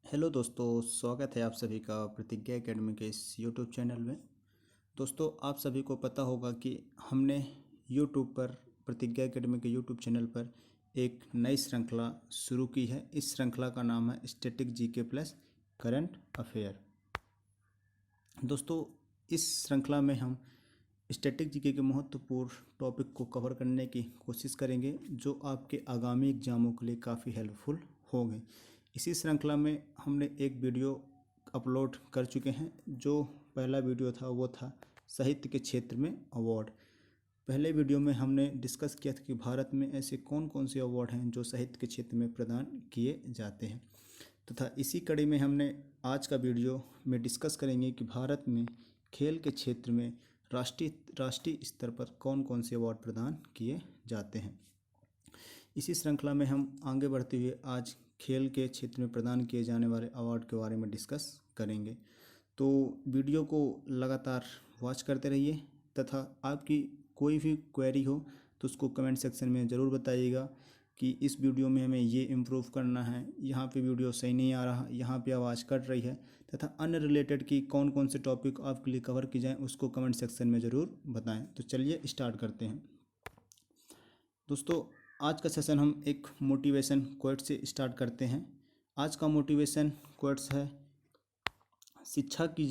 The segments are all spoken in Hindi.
हेलो दोस्तों, स्वागत है आप सभी का प्रतिज्ञा एकेडमी के इस यूट्यूब चैनल में। दोस्तों, आप सभी को पता होगा कि हमने यूट्यूब पर प्रतिज्ञा एकेडमी के यूट्यूब चैनल पर एक नई श्रृंखला शुरू की है। इस श्रृंखला का नाम है static GK plus current affair. दोस्तों, इस श्रृंखला में हम स्टैटिक जीके के महत्वपूर्ण टॉपिक को कवर करने की कोशिश करेंगे जो आपके आगामी एग्जामों के लिए काफ़ी हेल्पफुल होंगे। इसी श्रृंखला में हमने एक वीडियो अपलोड कर चुके हैं। जो पहला वीडियो था वो था साहित्य के क्षेत्र में अवार्ड। पहले वीडियो में हमने डिस्कस किया था कि भारत में ऐसे कौन कौन से अवार्ड हैं जो साहित्य के क्षेत्र में प्रदान किए जाते हैं, तथा इसी कड़ी में हमने आज का वीडियो में डिस्कस करेंगे कि भारत में खेल के क्षेत्र में राष्ट्रीय स्तर पर कौन कौन से अवार्ड प्रदान किए जाते हैं। इसी श्रृंखला में हम आगे बढ़ते हुए आज खेल के क्षेत्र में प्रदान किए जाने वाले अवार्ड के बारे में डिस्कस करेंगे। तो वीडियो को लगातार वॉच करते रहिए तथा आपकी कोई भी क्वेरी हो तो उसको कमेंट सेक्शन में ज़रूर बताइएगा कि इस वीडियो में हमें ये इम्प्रूव करना है, यहाँ पे वीडियो सही नहीं आ रहा, यहाँ पे आवाज़ कट रही है, तथा अन्य रिलेटेड की कौन कौन से टॉपिक आपके लिए कवर की जाएँ उसको कमेंट सेक्शन में ज़रूर बताएं। तो चलिए स्टार्ट करते हैं। दोस्तों, आज का सेशन हम एक मोटिवेशन कोट से स्टार्ट करते हैं। आज का मोटिवेशन कोट्स है, शिक्षा की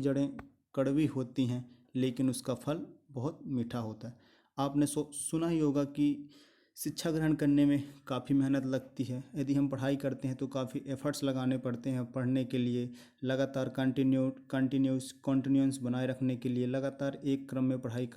जड़ें कड़वी होती हैं लेकिन उसका फल बहुत मीठा होता है। आपने सुना ही होगा कि शिक्षा ग्रहण करने में काफ़ी मेहनत लगती है। यदि हम पढ़ाई करते हैं तो काफ़ी एफर्ट्स लगाने पड़ते हैं पढ़ने के लिए, लगातार कंटिन्यूस बनाए रखने के लिए, लगातार एक क्रम में पढ़ाई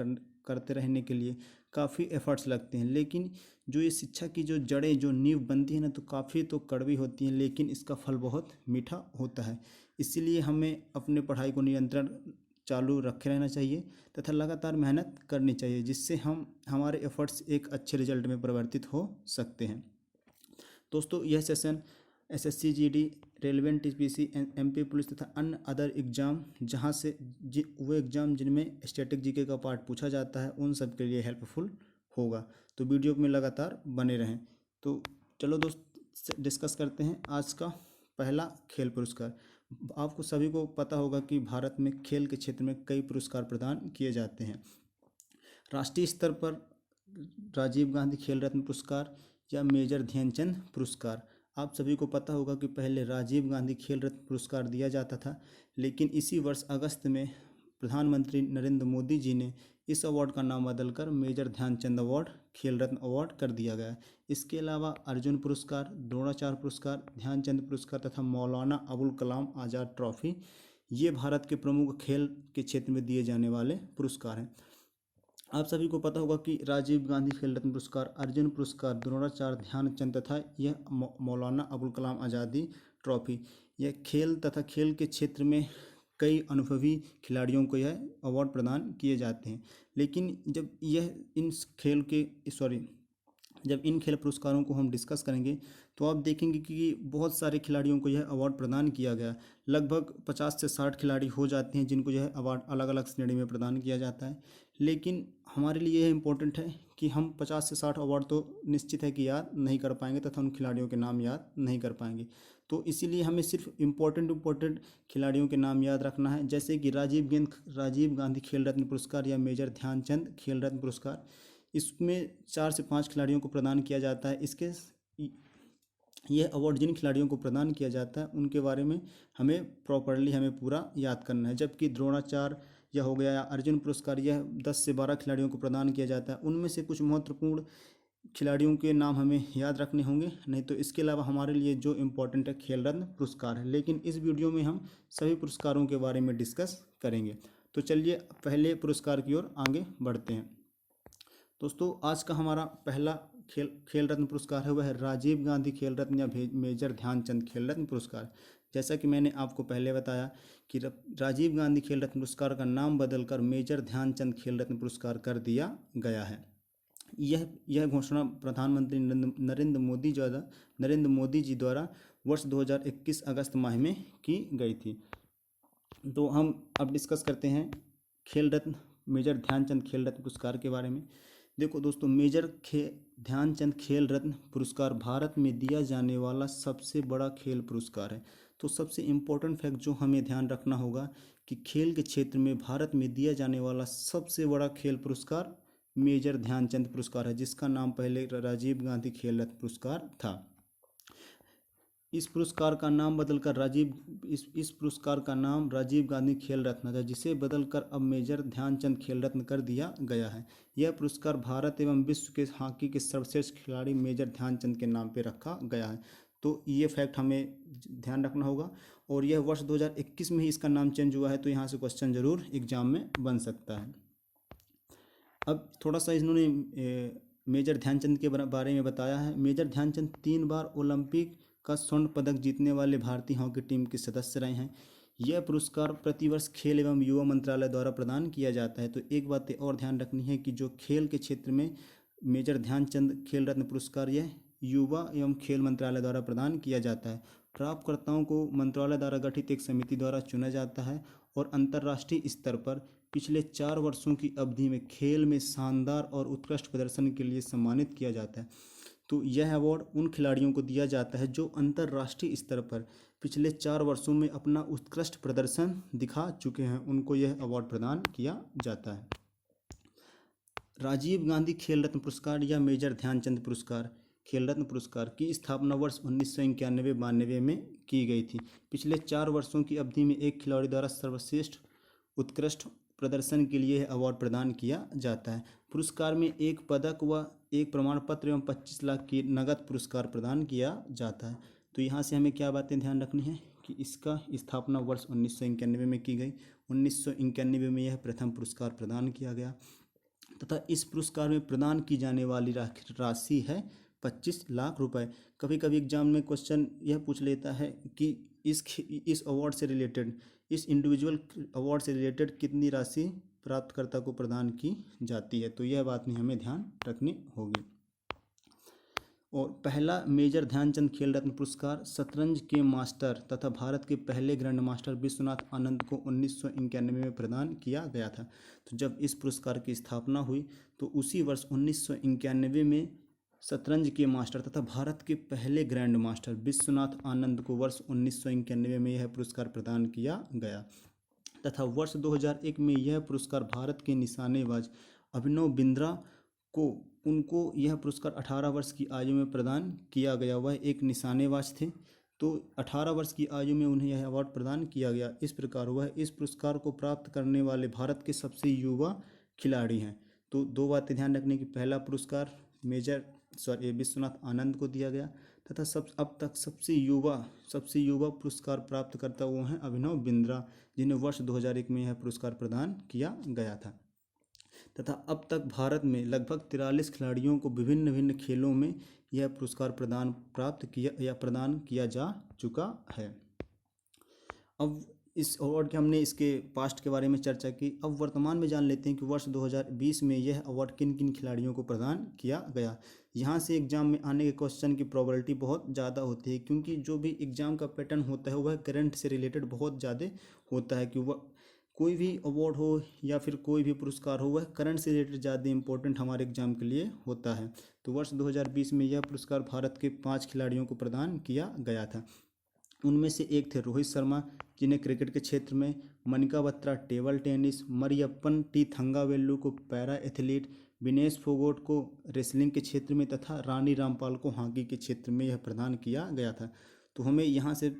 करते रहने के लिए काफ़ी एफर्ट्स लगते हैं। लेकिन जो ये शिक्षा की जो जड़ें, जो नींव बनती है ना, तो काफ़ी तो कड़वी होती हैं लेकिन इसका फल बहुत मीठा होता है। इसीलिए हमें अपने पढ़ाई को निरंतर चालू रखे रहना चाहिए तथा लगातार मेहनत करनी चाहिए, जिससे हमारे एफर्ट्स एक अच्छे रिजल्ट में परिवर्तित हो सकते हैं। दोस्तों, यह session SSC GD, railway TPC, MP police तथा अन्य अदर एग्ज़ाम जहां से वो एग्ज़ाम जिनमें स्टैटिक जीके का पार्ट पूछा जाता है उन सब के लिए हेल्पफुल होगा। तो वीडियो में लगातार बने रहें। तो चलो दोस्त डिस्कस करते हैं आज का पहला खेल पुरस्कार। आपको सभी को पता होगा कि भारत में खेल के क्षेत्र में कई पुरस्कार प्रदान किए जाते हैं। राष्ट्रीय स्तर पर राजीव गांधी खेल रत्न पुरस्कार या मेजर ध्यानचंद पुरस्कार। आप सभी को पता होगा कि पहले राजीव गांधी खेल रत्न पुरस्कार दिया जाता था, लेकिन इसी वर्ष अगस्त में प्रधानमंत्री नरेंद्र मोदी जी ने इस अवार्ड का नाम बदलकर मेजर ध्यानचंद अवार्ड, खेल रत्न अवार्ड कर दिया गया। इसके अलावा अर्जुन पुरस्कार, द्रोणाचार्य पुरस्कार, ध्यानचंद पुरस्कार तथा मौलाना अबुल कलाम आज़ाद ट्रॉफी ये भारत के प्रमुख खेल के क्षेत्र में दिए जाने वाले पुरस्कार हैं। आप सभी को पता होगा कि राजीव गांधी खेल रत्न पुरस्कार, अर्जुन पुरस्कार, द्रोणाचार्य ध्यानचंद तथा यह मौलाना अबुल कलाम आज़ादी ट्रॉफी यह खेल तथा खेल के क्षेत्र में कई अनुभवी खिलाड़ियों को यह अवार्ड प्रदान किए जाते हैं। लेकिन जब इन खेल पुरस्कारों को हम डिस्कस करेंगे तो आप देखेंगे कि बहुत सारे खिलाड़ियों को यह अवार्ड प्रदान किया गया। लगभग 50 से 60 खिलाड़ी हो जाते हैं जिनको यह अवार्ड अलग अलग श्रेणी में प्रदान किया जाता है। लेकिन हमारे लिए यह इम्पोर्टेंट है कि हम 50 से 60 अवार्ड तो निश्चित है कि याद नहीं कर पाएंगे तथा उन खिलाड़ियों के नाम याद नहीं कर पाएंगे। तो इसीलिए हमें सिर्फ इम्पोर्टेंट खिलाड़ियों के नाम याद रखना है, जैसे कि राजीव गांधी खेल रत्न पुरस्कार या मेजर ध्यानचंद खेल रत्न पुरस्कार। इसमें 4 से 5 खिलाड़ियों को प्रदान किया जाता है। यह अवार्ड जिन खिलाड़ियों को प्रदान किया जाता है उनके बारे में हमें पूरा याद करना है। जबकि द्रोणाचार्य यह हो गया या अर्जुन पुरस्कार, यह 10 से 12 खिलाड़ियों को प्रदान किया जाता है। उनमें से कुछ महत्वपूर्ण खिलाड़ियों के नाम हमें याद रखने होंगे, नहीं तो इसके अलावा हमारे लिए जो इम्पोर्टेंट है खेल रत्न पुरस्कार है। लेकिन इस वीडियो में हम सभी पुरस्कारों के बारे में डिस्कस करेंगे। तो चलिए पहले पुरस्कार की ओर आगे बढ़ते हैं। दोस्तों, आज का हमारा पहला खेल रत्न पुरस्कार है वह है राजीव गांधी खेल रत्न या मेजर ध्यानचंद खेल रत्न पुरस्कार। जैसा कि मैंने आपको पहले बताया कि राजीव गांधी खेल रत्न पुरस्कार का नाम बदलकर मेजर ध्यानचंद खेल रत्न पुरस्कार कर दिया गया है। यह घोषणा प्रधानमंत्री नरेंद्र मोदी जी द्वारा वर्ष 2021 अगस्त माह में की गई थी। तो हम अब डिस्कस करते हैं खेल रत्न मेजर ध्यानचंद खेल रत्न पुरस्कार के बारे में। देखो दोस्तों, ध्यानचंद खेल रत्न पुरस्कार भारत में दिया जाने वाला सबसे बड़ा खेल पुरस्कार है। तो सबसे इम्पोर्टेंट फैक्ट जो हमें ध्यान रखना होगा कि खेल के क्षेत्र में भारत में दिया जाने वाला सबसे बड़ा खेल पुरस्कार मेजर ध्यानचंद पुरस्कार है, जिसका नाम पहले राजीव गांधी खेल रत्न पुरस्कार था। इस पुरस्कार का नाम बदलकर इस पुरस्कार का नाम राजीव गांधी खेल रत्न था, जिसे बदलकर अब मेजर ध्यानचंद खेल रत्न कर दिया गया है। यह पुरस्कार भारत एवं विश्व के हॉकी के सर्वश्रेष्ठ खिलाड़ी मेजर ध्यानचंद के नाम पर रखा गया है। तो ये फैक्ट हमें ध्यान रखना होगा। और यह वर्ष 2021 में ही इसका नाम चेंज हुआ है, तो यहाँ से क्वेश्चन जरूर एग्जाम में बन सकता है। अब थोड़ा सा इन्होंने मेजर ध्यानचंद के बारे में बताया है। मेजर ध्यानचंद 3 बार ओलंपिक का स्वर्ण पदक जीतने वाले भारतीय हॉकी टीम के सदस्य रहे हैं। यह पुरस्कार प्रतिवर्ष खेल एवं युवा मंत्रालय द्वारा प्रदान किया जाता है। तो एक बात और ध्यान रखनी है कि जो खेल के क्षेत्र में मेजर ध्यानचंद खेल रत्न पुरस्कार यह युवा एवं खेल मंत्रालय द्वारा प्रदान किया जाता है। प्राप्तकर्ताओं को मंत्रालय द्वारा गठित एक समिति द्वारा चुना जाता है और अंतर्राष्ट्रीय स्तर पर पिछले 4 वर्षों की अवधि में खेल में शानदार और उत्कृष्ट प्रदर्शन के लिए सम्मानित किया जाता है। तो यह अवार्ड उन खिलाड़ियों को दिया जाता है जो अंतर्राष्ट्रीय स्तर पर पिछले 4 वर्षों में अपना उत्कृष्ट प्रदर्शन दिखा चुके हैं, उनको यह अवार्ड प्रदान किया जाता है। राजीव गांधी खेल रत्न पुरस्कार या मेजर ध्यानचंद पुरस्कार खेल रत्न पुरस्कार की स्थापना वर्ष 1991-92 में की गई थी। पिछले 4 वर्षों की अवधि में एक खिलाड़ी द्वारा सर्वश्रेष्ठ उत्कृष्ट प्रदर्शन के लिए अवार्ड प्रदान किया जाता है। पुरस्कार में एक पदक व एक प्रमाण पत्र एवं 25 लाख की नगद पुरस्कार प्रदान किया जाता है। तो यहाँ से हमें क्या बातें ध्यान रखनी है कि इसका स्थापना वर्ष 1991 में की गई। 1991 में यह प्रथम पुरस्कार प्रदान किया गया तथा इस पुरस्कार में प्रदान की जाने वाली राशि है 25 लाख रुपए। कभी कभी एग्जाम में क्वेश्चन यह पूछ लेता है कि इस अवार्ड से रिलेटेड, इस इंडिविजुअल अवार्ड से रिलेटेड कितनी राशि प्राप्तकर्ता को प्रदान की जाती है। तो यह बात नहीं हमें ध्यान रखनी होगी। और पहला मेजर ध्यानचंद खेल रत्न पुरस्कार शतरंज के मास्टर तथा भारत के पहले ग्रैंड मास्टर विश्वनाथ आनंद को 1991 में प्रदान किया गया था। तो जब इस पुरस्कार की स्थापना हुई तो उसी वर्ष 1991 में शतरंज के मास्टर तथा भारत के पहले ग्रैंड मास्टर विश्वनाथ आनंद को वर्ष 1991 में यह पुरस्कार प्रदान किया गया तथा वर्ष 2001 में यह पुरस्कार भारत के निशानेबाज अभिनव बिंद्रा को उनको यह पुरस्कार 18 वर्ष की आयु में प्रदान किया गया। वह एक निशानेबाज थे, तो 18 वर्ष की आयु में उन्हें यह अवार्ड प्रदान किया गया। इस प्रकार वह इस पुरस्कार को प्राप्त करने वाले भारत के सबसे युवा खिलाड़ी हैं। तो 2 बातें ध्यान रखने की, पहला पुरस्कार विश्वनाथ आनंद को दिया गया तथा अब तक सबसे युवा पुरस्कार प्राप्तकर्ता वो हैं अभिनव बिंद्रा, जिन्हें वर्ष 2001 में यह पुरस्कार प्रदान किया गया था तथा अब तक भारत में लगभग 43 खिलाड़ियों को विभिन्न विभिन्न खेलों में यह पुरस्कार प्रदान किया जा चुका है। अब इस अवार्ड के हमने इसके पास्ट के बारे में चर्चा की। अब वर्तमान में जान लेते हैं कि वर्ष 2020 में यह अवार्ड किन किन खिलाड़ियों को प्रदान किया गया। यहाँ से एग्जाम में आने के क्वेश्चन की प्रोबेबिलिटी बहुत ज़्यादा होती है, क्योंकि जो भी एग्जाम का पैटर्न होता है वह करंट से रिलेटेड बहुत ज़्यादा होता है कि वह कोई भी अवार्ड हो या फिर कोई भी पुरस्कार हो वह करंट से रिलेटेड ज़्यादा इंपॉर्टेंट हमारे एग्जाम के लिए होता है। तो वर्ष 2020 में यह पुरस्कार भारत के 5 खिलाड़ियों को प्रदान किया गया था। उनमें से एक थे रोहित शर्मा, जिन्हें क्रिकेट के क्षेत्र में, Manika Batra table tennis, Mariyappan T Thangavelu को पैरा एथलीट, विनेश फोगोट को रेसलिंग के क्षेत्र में तथा रानी रामपाल को हॉकी के क्षेत्र में यह प्रदान किया गया था। तो हमें यहाँ से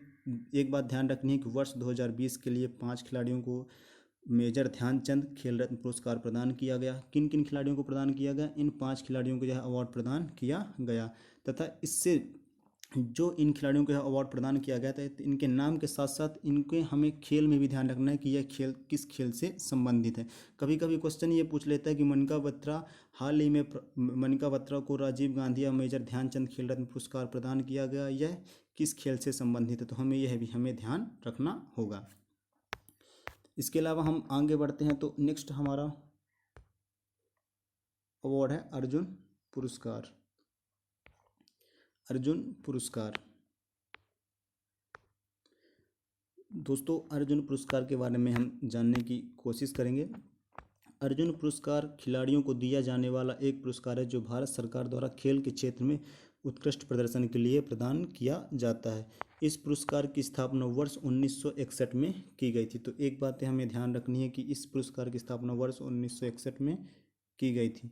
एक बात ध्यान रखनी है कि वर्ष 2020 के लिए 5 खिलाड़ियों को मेजर ध्यानचंद खेल रत्न पुरस्कार प्रदान किया गया। किन किन खिलाड़ियों को प्रदान किया गया? इन 5 खिलाड़ियों को यह अवार्ड प्रदान किया गया तथा इससे जो इन खिलाड़ियों को यह अवार्ड प्रदान किया गया था इनके नाम के साथ साथ इनके हमें खेल में भी ध्यान रखना है कि यह खेल किस खेल से संबंधित है। कभी कभी क्वेश्चन ये पूछ लेता है कि हाल ही में मनिका बत्रा को राजीव गांधी या मेजर ध्यानचंद खेल रत्न पुरस्कार प्रदान किया गया, यह किस खेल से संबंधित है? तो हमें ध्यान रखना होगा। इसके अलावा हम आगे बढ़ते हैं तो नेक्स्ट हमारा अवार्ड है अर्जुन पुरस्कार। अर्जुन पुरस्कार दोस्तों, अर्जुन पुरस्कार के बारे में हम जानने की कोशिश करेंगे। अर्जुन पुरस्कार खिलाड़ियों को दिया जाने वाला एक पुरस्कार है जो भारत सरकार द्वारा खेल के क्षेत्र में उत्कृष्ट प्रदर्शन के लिए प्रदान किया जाता है। इस पुरस्कार की स्थापना वर्ष 1961 में की गई थी। तो एक बात हमें ध्यान रखनी है कि इस पुरस्कार की स्थापना वर्ष 1961 में की गई थी।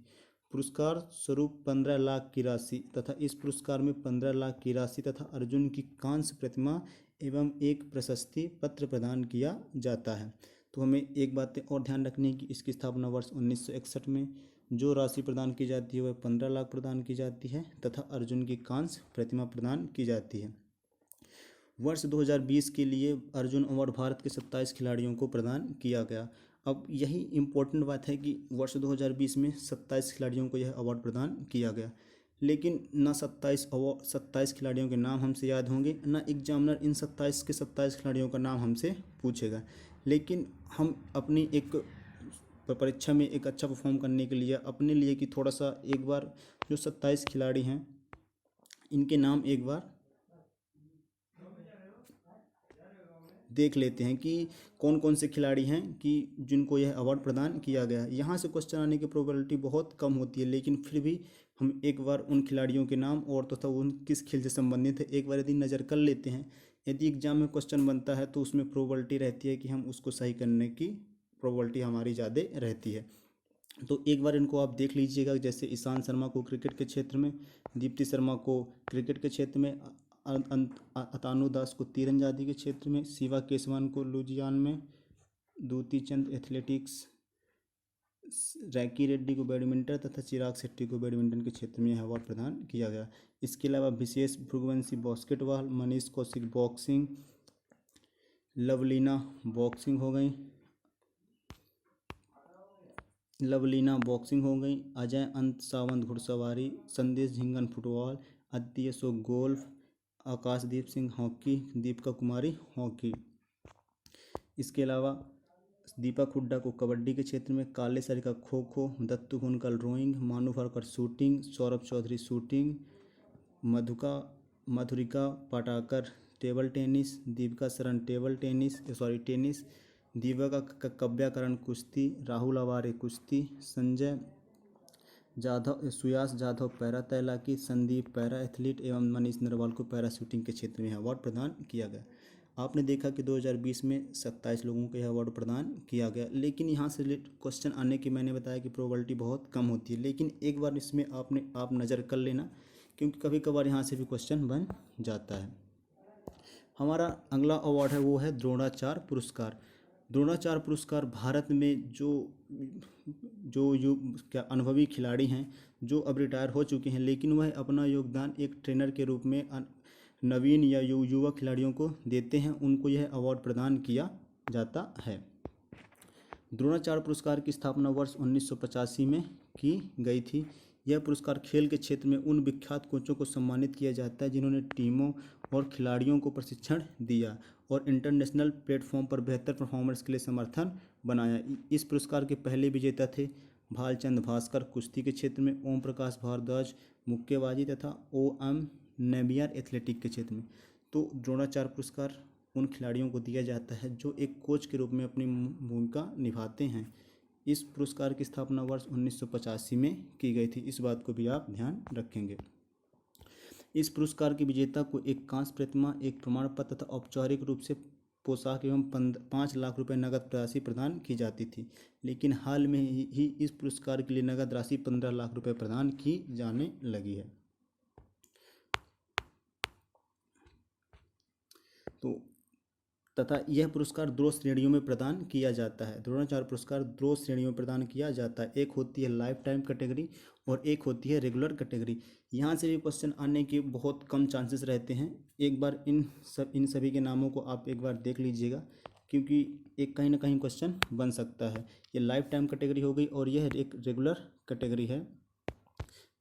पुरस्कार स्वरूप 15 लाख की राशि तथा इस पुरस्कार में 15 लाख की राशि तथा अर्जुन की कांस्य प्रतिमा एवं एक प्रशस्ति पत्र प्रदान किया जाता है। तो हमें एक बात और ध्यान रखनी है कि इसकी स्थापना वर्ष 1961 में जो राशि प्रदान की जाती है वह 15 लाख प्रदान की जाती है तथा अर्जुन की कांस्य प्रतिमा प्रदान की जाती है। वर्ष 2020 के लिए अर्जुन अवार्ड भारत के 27 खिलाड़ियों को प्रदान किया गया। अब यही इम्पोर्टेंट बात है कि वर्ष 2020 में 27 खिलाड़ियों को यह अवार्ड प्रदान किया गया, लेकिन ना 27 खिलाड़ियों के नाम हमसे याद होंगे, ना एग्जामिनर इन 27 के 27 खिलाड़ियों का नाम हमसे पूछेगा। लेकिन हम अपनी एक परीक्षा में एक अच्छा परफॉर्म करने के लिए अपने लिए कि थोड़ा सा एक बार जो 27 खिलाड़ी हैं इनके नाम एक बार देख लेते हैं कि कौन कौन से खिलाड़ी हैं कि जिनको यह अवार्ड प्रदान किया गया है। यहाँ से क्वेश्चन आने की प्रोबेबिलिटी बहुत कम होती है, लेकिन फिर भी हम एक बार उन खिलाड़ियों के नाम और तथा उन किस खेल से संबंधित है एक बार यदि नज़र कर लेते हैं। यदि एग्जाम में क्वेश्चन बनता है तो उसमें प्रोबेबिलिटी रहती है कि हम उसको सही करने की प्रोबेबिलिटी हमारी ज़्यादा रहती है। तो एक बार इनको आप देख लीजिएगा, जैसे ईशांत शर्मा को क्रिकेट के क्षेत्र में, दीप्ति शर्मा को क्रिकेट के क्षेत्र में, अतानु दास को तीरंदाजी के क्षेत्र में, शिवा केशवान को लुधियाना में, दूती चंद एथलेटिक्स, रैकी रेड्डी को बैडमिंटन तथा चिराग शेट्टी को बैडमिंटन के क्षेत्र में यह अवार्ड प्रदान किया गया। इसके अलावा Vishesh Bhriguvanshi basketball, Manish Kaushik boxing, Lovlina boxing हो गई, अजय अंत सावंत घुड़सवारी, Sandesh Jhingan football, Aditya Ashok golf, Akashdeep Singh hockey, Deepika Kumari hockey. इसके अलावा दीपक हुड्डा को कबड्डी के क्षेत्र में, काले सरिका खो खो, दत्तू हुनकल रोइंग, मानू फरकर शूटिंग, सौरभ चौधरी शूटिंग, मधुरिका पाटाकर टेबल टेनिस, दीपिका शरण टेनिस, दीपिका कव्याकरण कुश्ती, राहुल अवारे कुश्ती, सुयास जाधव पैरा तैराकी, संदीप पैरा एथलीट एवं मनीष नरवाल को पैरा शूटिंग के क्षेत्र में अवार्ड प्रदान किया गया। आपने देखा कि 2020 में 27 लोगों को यह अवार्ड प्रदान किया गया, लेकिन यहाँ से क्वेश्चन आने की मैंने बताया कि प्रोबेबिलिटी बहुत कम होती है, लेकिन एक बार इसमें आप नज़र कर लेना, क्योंकि कभी कभार यहाँ से भी क्वेश्चन बन जाता है। हमारा अगला अवार्ड है वो है द्रोणाचार्य पुरस्कार। द्रोणाचार्य पुरस्कार भारत में जो अनुभवी खिलाड़ी हैं जो अब रिटायर हो चुके हैं, लेकिन वह अपना योगदान एक ट्रेनर के रूप में नवीन या युवा खिलाड़ियों को देते हैं, उनको यह अवार्ड प्रदान किया जाता है। द्रोणाचार्य पुरस्कार की स्थापना वर्ष 1985 में की गई थी। यह पुरस्कार खेल के क्षेत्र में उन विख्यात कोचों को सम्मानित किया जाता है जिन्होंने टीमों और खिलाड़ियों को प्रशिक्षण दिया और इंटरनेशनल प्लेटफॉर्म पर बेहतर परफॉर्मेंस के लिए समर्थन बनाया। इस पुरस्कार के पहले विजेता थे भालचंद भास्कर कुश्ती के क्षेत्र में, ओम प्रकाश भारद्वाज मुक्केबाजी तथा OM नेबियर एथलेटिक के क्षेत्र में। तो द्रोणाचार्य पुरस्कार उन खिलाड़ियों को दिया जाता है जो एक कोच के रूप में अपनी भूमिका निभाते हैं। इस पुरस्कार की स्थापना वर्ष 1985 में की गई थी, इस बात को भी आप ध्यान रखेंगे। इस पुरस्कार के विजेता को एक कांस्य प्रतिमा, एक प्रमाण पत्र तथा औपचारिक रूप से पोशाक एवं 5 लाख रुपए नगद राशि प्रदान की जाती थी, लेकिन हाल में ही इस पुरस्कार के लिए नगद राशि 15 लाख रुपए प्रदान की जाने लगी है। तो तथा यह पुरस्कार 2 श्रेणियों में प्रदान किया जाता है। द्रोणाचार्य पुरस्कार 2 श्रेणियों में प्रदान किया जाता है, एक होती है लाइफ टाइम कैटेगरी और एक होती है रेगुलर कैटेगरी। यहाँ से भी क्वेश्चन आने के बहुत कम चांसेस रहते हैं। एक बार इन सभी के नामों को आप एक बार देख लीजिएगा, क्योंकि एक कहीं ना कहीं क्वेश्चन बन सकता है। ये लाइफ टाइम कैटेगरी हो गई और यह एक रेगुलर कैटेगरी है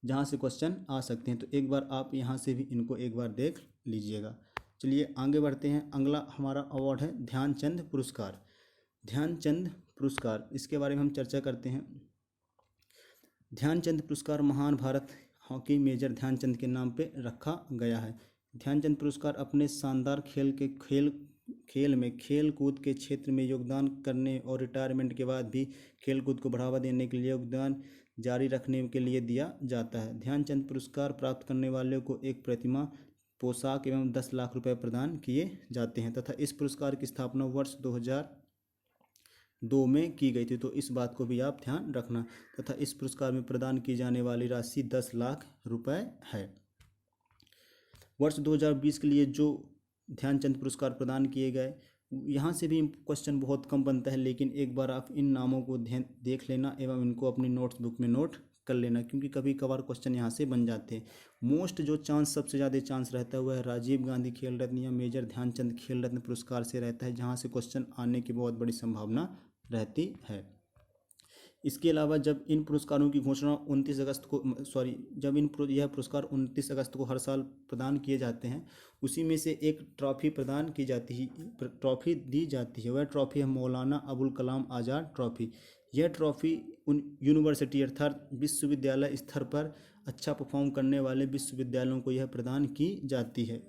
जहाँ से क्वेश्चन आ सकते हैं। तो एक बार आप यहाँ से भी इनको एक बार देख लीजिएगा। चलिए आगे बढ़ते हैं। अगला हमारा अवार्ड है ध्यानचंद पुरस्कार। ध्यानचंद पुरस्कार, इसके बारे में हम चर्चा करते हैं। ध्यानचंद पुरस्कार महान भारत हॉकी मेजर ध्यानचंद के नाम पे रखा गया है। ध्यानचंद पुरस्कार अपने शानदार खेल खेल में खेल कूद के क्षेत्र में योगदान करने और रिटायरमेंट के बाद भी खेल कूद को बढ़ावा देने के लिए योगदान जारी रखने के लिए दिया जाता है। ध्यानचंद पुरस्कार प्राप्त करने वालों को एक प्रतिमा, पोशाक एवं 10 लाख रुपए प्रदान किए जाते हैं तथा इस पुरस्कार की स्थापना वर्ष 2002 में की गई थी। तो इस बात को भी आप ध्यान रखना तथा इस पुरस्कार में प्रदान की जाने वाली राशि 10 लाख रुपए है। वर्ष 2020 के लिए जो ध्यानचंद पुरस्कार प्रदान किए गए, यहाँ से भी क्वेश्चन बहुत कम बनता है, लेकिन एक बार आप इन नामों को ध्यान देख लेना एवं इनको अपनी नोट्स बुक में नोट कर लेना, क्योंकि कभी कभार क्वेश्चन यहाँ से बन जाते हैं। मोस्ट जो चांस, सबसे ज़्यादा चांस रहता है वह है राजीव गांधी खेल रत्न या मेजर ध्यानचंद खेल रत्न पुरस्कार से रहता है, जहाँ से क्वेश्चन आने की बहुत बड़ी संभावना रहती है। इसके अलावा जब इन पुरस्कारों की घोषणा 29 अगस्त को जब यह पुरस्कार 29 अगस्त को हर साल प्रदान किए जाते हैं, उसी में से एक ट्रॉफी प्रदान की जाती है, ट्रॉफी दी जाती है। वह ट्रॉफी है मौलाना अबुल कलाम आज़ाद ट्रॉफी। यह ट्रॉफी उन यूनिवर्सिटी अर्थात विश्वविद्यालय स्तर पर अच्छा परफॉर्म करने वाले विश्वविद्यालयों को यह प्रदान की जाती है।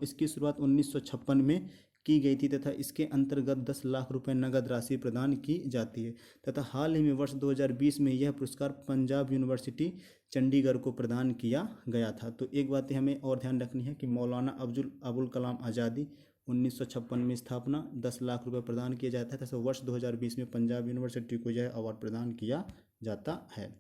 इसकी शुरुआत 1956 में की गई थी तथा इसके अंतर्गत 10 लाख रुपए नगद राशि प्रदान की जाती है तथा हाल ही में वर्ष 2020 में यह पुरस्कार पंजाब यूनिवर्सिटी चंडीगढ़ को प्रदान किया गया था। तो एक बात हमें और ध्यान रखनी है कि मौलाना अबुल कलाम आज़ादी 1956 में स्थापना, 10 लाख रुपए प्रदान किया जाता है तथा वर्ष 2020 में पंजाब यूनिवर्सिटी को यह अवार्ड प्रदान किया जाता है।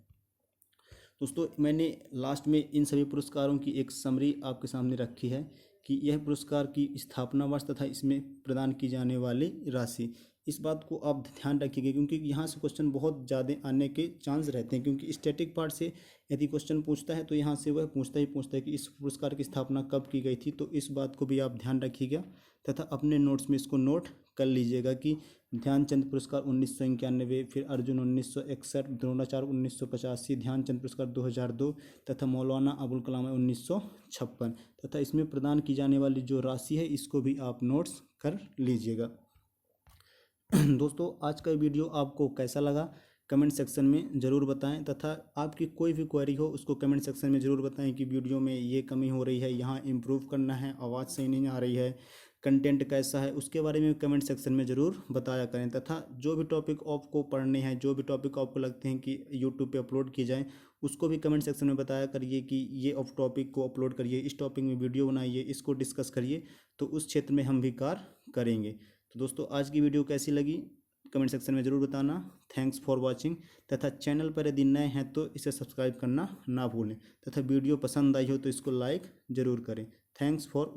दोस्तों, मैंने लास्ट में इन सभी पुरस्कारों की एक समरी आपके सामने रखी है कि यह पुरस्कार की स्थापना वर्ष तथा इसमें प्रदान की जाने वाली राशि, इस बात को आप ध्यान रखिएगा, क्योंकि यहाँ से क्वेश्चन बहुत ज़्यादा आने के चांस रहते हैं। क्योंकि स्टैटिक पार्ट से यदि क्वेश्चन पूछता है तो यहाँ से वह पूछता है कि इस पुरस्कार की स्थापना कब की गई थी। तो इस बात को भी आप ध्यान रखिएगा तथा अपने नोट्स में इसको नोट कर लीजिएगा कि ध्यानचंद पुरस्कार 1991, फिर अर्जुन 1961, द्रोणाचार्य 1985, ध्यानचंद पुरस्कार 2002 तथा मौलाना अबुल कलाम 1956 तथा इसमें प्रदान की जाने वाली जो राशि है इसको भी आप नोट्स कर लीजिएगा। दोस्तों, आज का वीडियो आपको कैसा लगा कमेंट सेक्शन में ज़रूर बताएं तथा आपकी कोई भी क्वेरी हो उसको कमेंट सेक्शन में ज़रूर बताएं कि वीडियो में ये कमी हो रही है, यहाँ इम्प्रूव करना है, आवाज़ सही नहीं आ रही है, कंटेंट कैसा है, उसके बारे में कमेंट सेक्शन में ज़रूर बताया करें तथा जो भी टॉपिक आपको पढ़ने हैं, जो भी टॉपिक आपको लगते हैं कि यूट्यूब पे अपलोड किए जाएं, उसको भी कमेंट सेक्शन में बताया करिए कि ये टॉपिक को अपलोड करिए, इस टॉपिक में वीडियो बनाइए, इसको डिस्कस करिए, तो उस क्षेत्र में हम भी कार्य करेंगे। तो दोस्तों, आज की वीडियो कैसी लगी कमेंट सेक्शन में ज़रूर बताना। थैंक्स फॉर वॉचिंग तथा चैनल पर यदि नए हैं तो इसे सब्सक्राइब करना ना भूलें तथा वीडियो पसंद आई हो तो इसको लाइक ज़रूर करें। Thanks for